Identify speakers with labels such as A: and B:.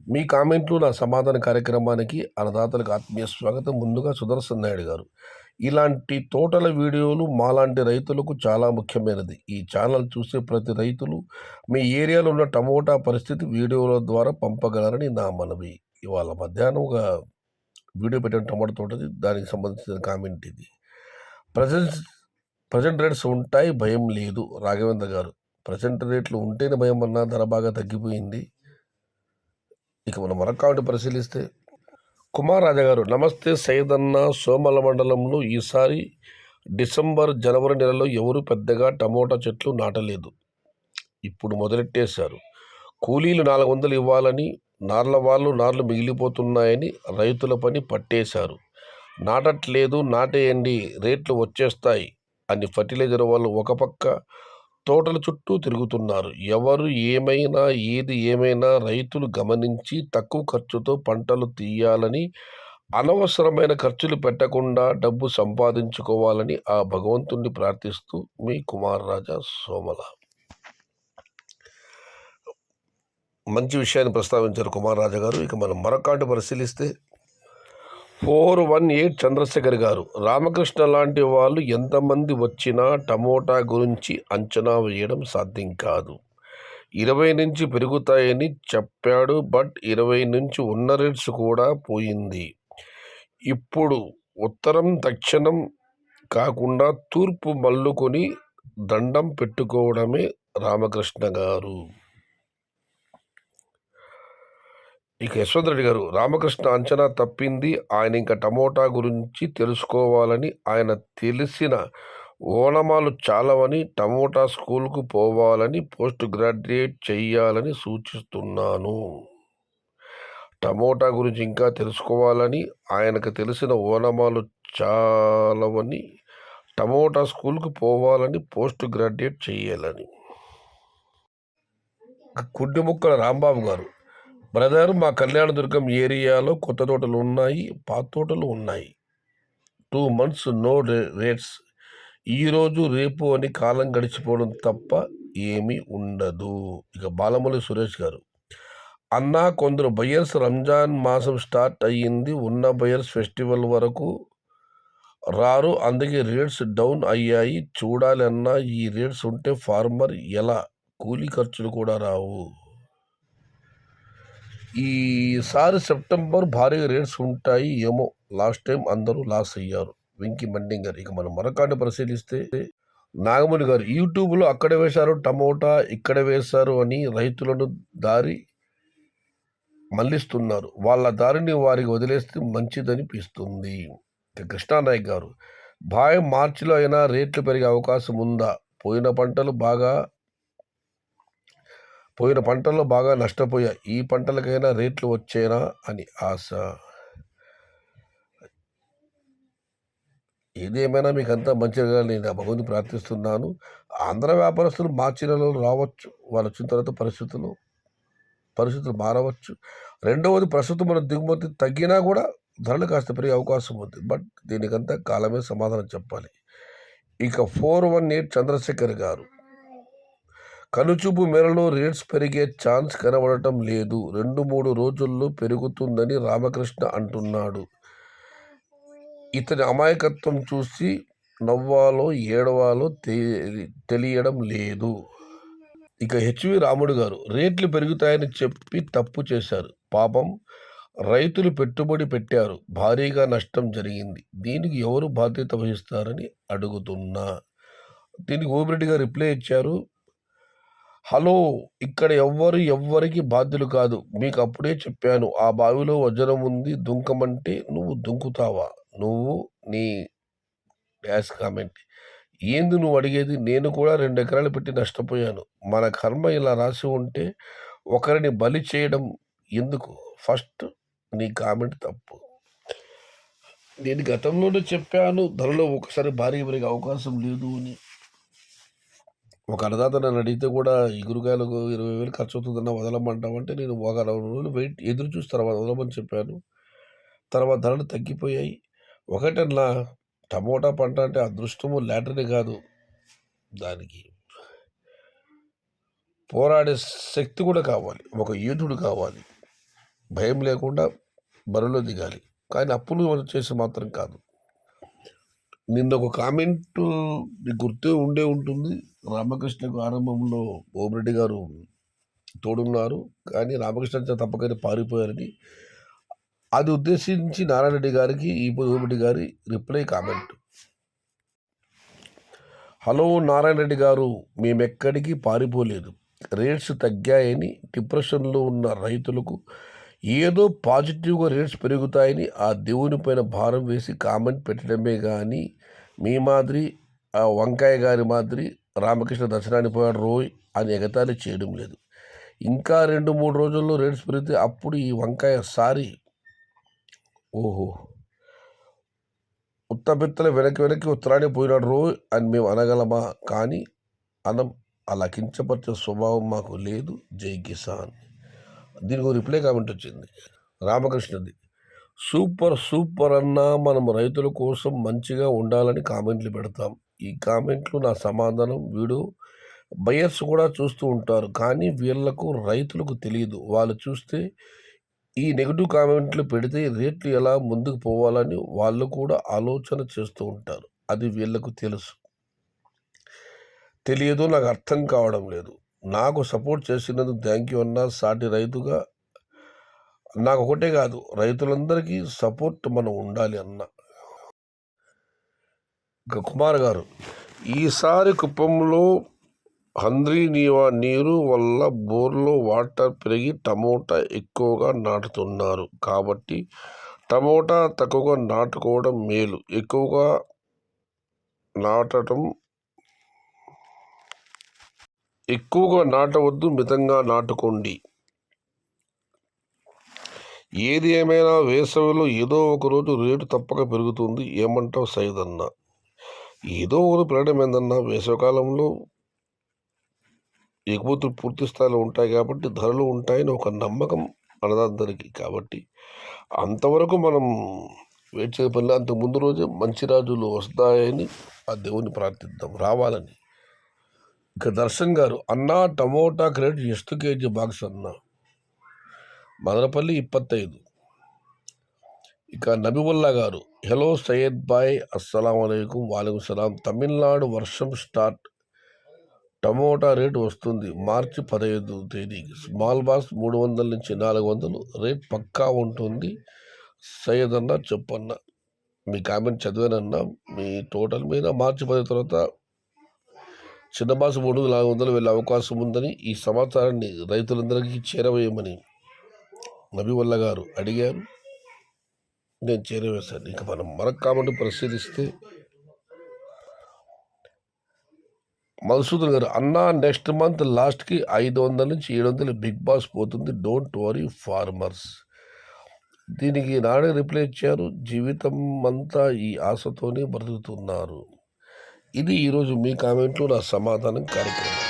A: మీ కామెంట్లు నా సమాధాన కార్యక్రమానికి అన్నదాతలకు ఆత్మీయ స్వాగతం. ముందుగా సుదర్శన్ నాయుడు గారు, ఇలాంటి తోటల వీడియోలు మాలాంటి రైతులకు చాలా ముఖ్యమైనది. ఈ ఛానల్ చూసే ప్రతి రైతులు మీ ఏరియాలో ఉన్న టమోటా పరిస్థితి వీడియోల ద్వారా పంపగలరని నా మనవి. ఇవాళ మధ్యాహ్నం ఒక వీడియో పెట్టిన టమాటా తోటది, దానికి సంబంధించిన కామెంట్ ఇది. ప్రజెంట్ రేట్స్ ఉంటాయి, భయం లేదు. రాఘవేంద్ర గారు, ప్రజెంట్ రేట్లు ఉంటేనే భయం అన్నా, ధర బాగా తగ్గిపోయింది. ఇక మనం మరొక కామెంట్ పరిశీలిస్తే, కుమార్ రాజా గారు, నమస్తే సైదన్న. సోమల మండలంలో ఈసారి డిసెంబర్ జనవరి నెలలో ఎవరు పెద్దగా టమోటా చెట్లు నాటలేదు. ఇప్పుడు మొదలెట్టేశారు. కూలీలు 400 ఇవ్వాలని, నార్ల వాళ్ళు నార్లు మిగిలిపోతున్నాయని రైతుల పని పట్టేశారు. నాటట్లేదు, నాటేయండి, రేట్లు వచ్చేస్తాయి అని ఫర్టిలైజర్ వాళ్ళు ఒక పక్క తోటల చుట్టూ తిరుగుతున్నారు. ఎవరు ఏమైనా ఏది ఏమైనా రైతులు గమనించి తక్కువ ఖర్చుతో పంటలు తీయాలని, అనవసరమైన ఖర్చులు పెట్టకుండా డబ్బు సంపాదించుకోవాలని ఆ భగవంతుణ్ణి ప్రార్థిస్తూ మీ కుమార్ రాజా, సోమల. మంచి విషయాన్ని ప్రస్తావించారు కుమార్ రాజా గారు. ఇక మనం మరొక పరిశీలిస్తే, 418 చంద్రశేఖర్ గారు, రామకృష్ణ లాంటి వాళ్ళు ఎంతమంది వచ్చినా టమోటా గురించి అంచనా వేయడం సాధ్యం కాదు. 20 నుంచి పెరుగుతాయని చెప్పాడు, బట్ 20 నుంచి ఉన్న రేట్స్ కూడా పోయింది. ఇప్పుడు ఉత్తరం దక్షిణం కాకుండా తూర్పు మల్లుకొని దండం పెట్టుకోవడమే రామకృష్ణ గారు. ఇక యశ్వంత్ రెడ్డి గారు, రామకృష్ణ అంచనా తప్పింది. ఆయన ఇంకా టమోటా గురించి తెలుసుకోవాలని, ఆయన తెలిసిన ఓనమాలు చాలవని, టమోటా స్కూల్కు పోవాలని, పోస్ట్ గ్రాడ్యుయేట్ చెయ్యాలని సూచిస్తున్నాను. టమోటా గురించి ఇంకా తెలుసుకోవాలని, ఆయనకు తెలిసిన ఓనమాలు చాలవని, టమోటా స్కూల్కు పోవాలని, పోస్ట్ గ్రాడ్యుయేట్ చెయ్యాలని. కుడ్డిముక్కల రాంబాబు గారు, బ్రదర్, మా కళ్యాణదుర్గం ఏరియాలో కొత్త తోటలు ఉన్నాయి, పాత తోటలు ఉన్నాయి. 2 months నో రేట్స్. ఈరోజు రేపు అని కాలం గడిచిపోవడం తప్ప ఏమీ ఉండదు. ఇక బాలమల్లి సురేష్ గారు, అన్నా, కొందరు బయర్స్ రంజాన్ మాసం స్టార్ట్ అయ్యింది, ఉన్న బయర్స్ ఫెస్టివల్ వరకు రారు, అందుకే రేట్స్ డౌన్ అయ్యాయి. చూడాలి అన్నా, ఈ రేట్స్ ఉంటే ఫార్మర్ ఎలా? కూలీ ఖర్చులు కూడా రావు. ఈసారి సెప్టెంబర్ భారీగా రేట్స్ ఉంటాయి ఏమో, లాస్ట్ టైం అందరూ లాస్ అయ్యారు. వెంకీ మండింగ్ గారు. ఇక మనం మరొకటి పరిశీలిస్తే, నాగమణి గారు, యూట్యూబ్లో అక్కడ వేశారు టమోటా, ఇక్కడ వేశారు అని రైతులను దారి మళ్లిస్తున్నారు. వాళ్ళ దారిని వారికి వదిలేస్తే మంచిదనిపిస్తుంది. ఇక కృష్ణానాయక్ గారు, భాయ్, మార్చిలో అయినా రేట్లు పెరిగే అవకాశం ఉందా? పోయిన పంటల్లో బాగా నష్టపోయా, ఈ పంటలకైనా రేట్లు వచ్చేనా అని ఆశ. ఏదేమైనా మీకంతా మంచిగా నేను భగవంతుని ప్రార్థిస్తున్నాను. ఆంధ్ర వ్యాపారస్తులు మార్చి నెలలో రావచ్చు, వాళ్ళు వచ్చిన తర్వాత పరిస్థితులు మారవచ్చు. రెండవది, ప్రస్తుతం మన దిగుమతి తగ్గినా కూడా ధరలు కాస్త పెరిగే అవకాశం ఉంది, బట్ దీనికంతా కాలమే సమాధానం చెప్పాలి. ఇక 418 చంద్రశేఖర్ గారు, కనుచూపు మేరలో రేట్స్ పెరిగే ఛాన్స్ కనబడటం లేదు, 2-3 రోజుల్లో పెరుగుతుందని రామకృష్ణ అంటున్నాడు. ఇతని అమాయకత్వం చూసి నవ్వాలో ఏడవాలో తెలియడం లేదు. ఇక హెచ్వి రాముడు గారు, రేట్లు పెరుగుతాయని చెప్పి తప్పు చేశారు. పాపం రైతులు పెట్టుబడి పెట్టారు, భారీగా నష్టం జరిగింది. దీనికి ఎవరు బాధ్యత వహిస్తారని అడుగుతున్నా. దీనికి ఓబిరెడ్డి గారు రిప్లై ఇచ్చారు, హలో, ఇక్కడ ఎవ్వరికి బాధ్యులు కాదు. మీకు అప్పుడే చెప్పాను, ఆ బావిలో వజ్రం ఉంది, దుంకమంటే నువ్వు దుంకుతావా? నువ్వు నీ డాష్ కామెంట్ ఏంది నువ్వు అడిగేది? నేను కూడా 2 ఎకరాలు పెట్టి నష్టపోయాను. మన కర్మ ఇలా రాసి ఉంటే ఒకరిని బలి చేయడం ఎందుకు? ఫస్ట్ నీ కామెంట్ తప్పు. నేను గతంలోనే చెప్పాను, ధరలో ఒకసారి భారీ పెరిగే అవకాశం లేదు అని. ఒక అన్నదాత నన్ను అడిగితే కూడా, ఈ గురుగాయలకు 20,000 ఖర్చు అవుతుందన్న వదలమంటామంటే, నేను ఒక 20 రోజులు ఎదురు చూస్తారు వదలమని చెప్పాను. తర్వాత ధరలు తగ్గిపోయాయి. ఒకటన్నా, టమోటా పంట అంటే అదృష్టము లాటరీ కాదు, దానికి పోరాడే శక్తి కూడా కావాలి, ఒక యోధుడు కావాలి. భయం లేకుండా బరిలో దిగాలి. కానీ అప్పులు చేసి మాత్రం కాదు. నిన్న ఒక కామెంట్ మీకు గుర్తే ఉండే ఉంటుంది. రామకృష్ణకు ఆరంభంలో ఓమిరెడ్డి గారు తోడున్నారు, కానీ రామకృష్ణ తప్పకని పారిపోయారని. అది ఉద్దేశించి నారాయణ రెడ్డి గారికి ఈ ఓమిరెడ్డి గారి reply comment. Hello Narayana Reddy గారు, మేమెక్కడికి పారిపోలేదు. రేట్స్ తగ్గాయని డిప్రెషన్లో ఉన్న రైతులకు ఏదో పాజిటివ్గా రేట్స్ పెరుగుతాయని ఆ దేవుని పైన భారం వేసి కామెంట్ పెట్టడమే కానీ మీ మాదిరి ఆ వంకాయ గారి మాదిరి రామకృష్ణ దర్శనానికి పోయాడు రోయ్ అని ఎగతాళి చేయడం లేదు. ఇంకా 2-3 రోజుల్లో రేట్స్ పెరిగితే అప్పుడు ఈ వంకాయ సారి ఓహో ఉత్తబిత్తల వెనక్కి ఉత్తరానికి పోయినాడు రోయ్ అని మేము అనగలమా? కానీ అలా కించపరిచే స్వభావం మాకు లేదు. జై కిసాన్. దీనికి రిప్లై కామెంట్ వచ్చింది రామకృష్ణది. సూపర్ అన్నా, మనం రైతుల కోసం మంచిగా ఉండాలని కామెంట్లు పెడతాం. ఈ కామెంట్లు నా సమాధానం. వీడియో బయర్స్ కూడా చూస్తూ ఉంటారు, కానీ వీళ్లకు రైతులకు తెలియదు. వాళ్ళు చూస్తే ఈ నెగిటివ్ కామెంట్లు పెడితే రేట్లు ఎలా ముందుకు పోవాలని వాళ్ళు కూడా ఆలోచన చేస్తూ ఉంటారు. అది వీళ్లకు తెలియదు. నాకు అర్థం కావడం లేదు. నాకు సపోర్ట్ చేసినందుకు థ్యాంక్ యూ అన్నా. సాటి రైతుగా నాకు ఒకటే కాదు, రైతులందరికీ సపోర్ట్ మనం ఉండాలి అన్న. ఇక కుమార్ గారు, ఈసారి కుప్పంలో హంద్రీ నీరు వల్ల బోర్లో వాటర్ పెరిగి టమోటా ఎక్కువగా నాటుతున్నారు. కాబట్టి టమోటా తక్కువగా నాటుకోవడం మేలు. ఎక్కువగా నాటవద్దు, మితంగా నాటుకోండి. ఏది ఏమైనా వేసవిలో ఏదో ఒక రోజు రేటు తప్పక పెరుగుతుంది. ఏమంటావు సైద్ అన్న? ఏదో ఒక పెరగడం ఏందన్నా, వేసవికాలంలో ఎగుమతులు పూర్తి స్థాయిలో ఉంటాయి కాబట్టి ధరలు ఉంటాయని ఒక నమ్మకం అన్నదందరికీ. కాబట్టి అంతవరకు మనం వెయిట్ చేయబోలే. అంతకు ముందు రోజే మంచి రోజులు వస్తాయని ఆ దేవుని ప్రార్థిద్దాం, రావాలని. ఇక దర్శన్ గారు, అన్నా టమోటా రేట్ ಎಷ್ಟು కేజీ బాక్స్ అన్నా? మదనపల్లి 25. ఇక నబీవుల్లా గారు, హలో సయ్యద్ బాయ్, అస్సలం అలైకుం. వాలేకుం సలాం. తమిళనాడు వర్షం స్టార్ట్, టమోటా రేటు వస్తుంది మార్చి 15వ తేదీకి. స్మాల్ బాక్స్ 300 నుంచి 400 రేట్ పక్కా ఉంటుంది. సయ్యద్ అన్న చెప్పన్న. మీ కామెంట్ చదివానన్నా. మీ టోటల్ మీద మార్చి 10 తర్వాత చిన్న బాక్స్ 300-400 వెళ్ళే అవకాశం ఉందని ఈ సమాచారాన్ని రైతులందరికీ చేరవేయమని నబీవుల్లా గారు అడిగారు. నేను చేరవేశాను. ఇక మనం మరొక కామెంట్ పరిశీలిస్తే మధుసూదన్ గారు, అన్నా నెక్స్ట్ మంత్ లాస్ట్కి 500 నుంచి 700 బిగ్ బాస్ పోతుంది. Don't worry farmers. దీనికి నాడే రిప్లై ఇచ్చారు. జీవితం అంతా ఈ ఆశతోనే బ్రతుకుతున్నారు. ఇది ఈరోజు మీ కామెంట్లు నా సమాధానం కార్యక్రమం.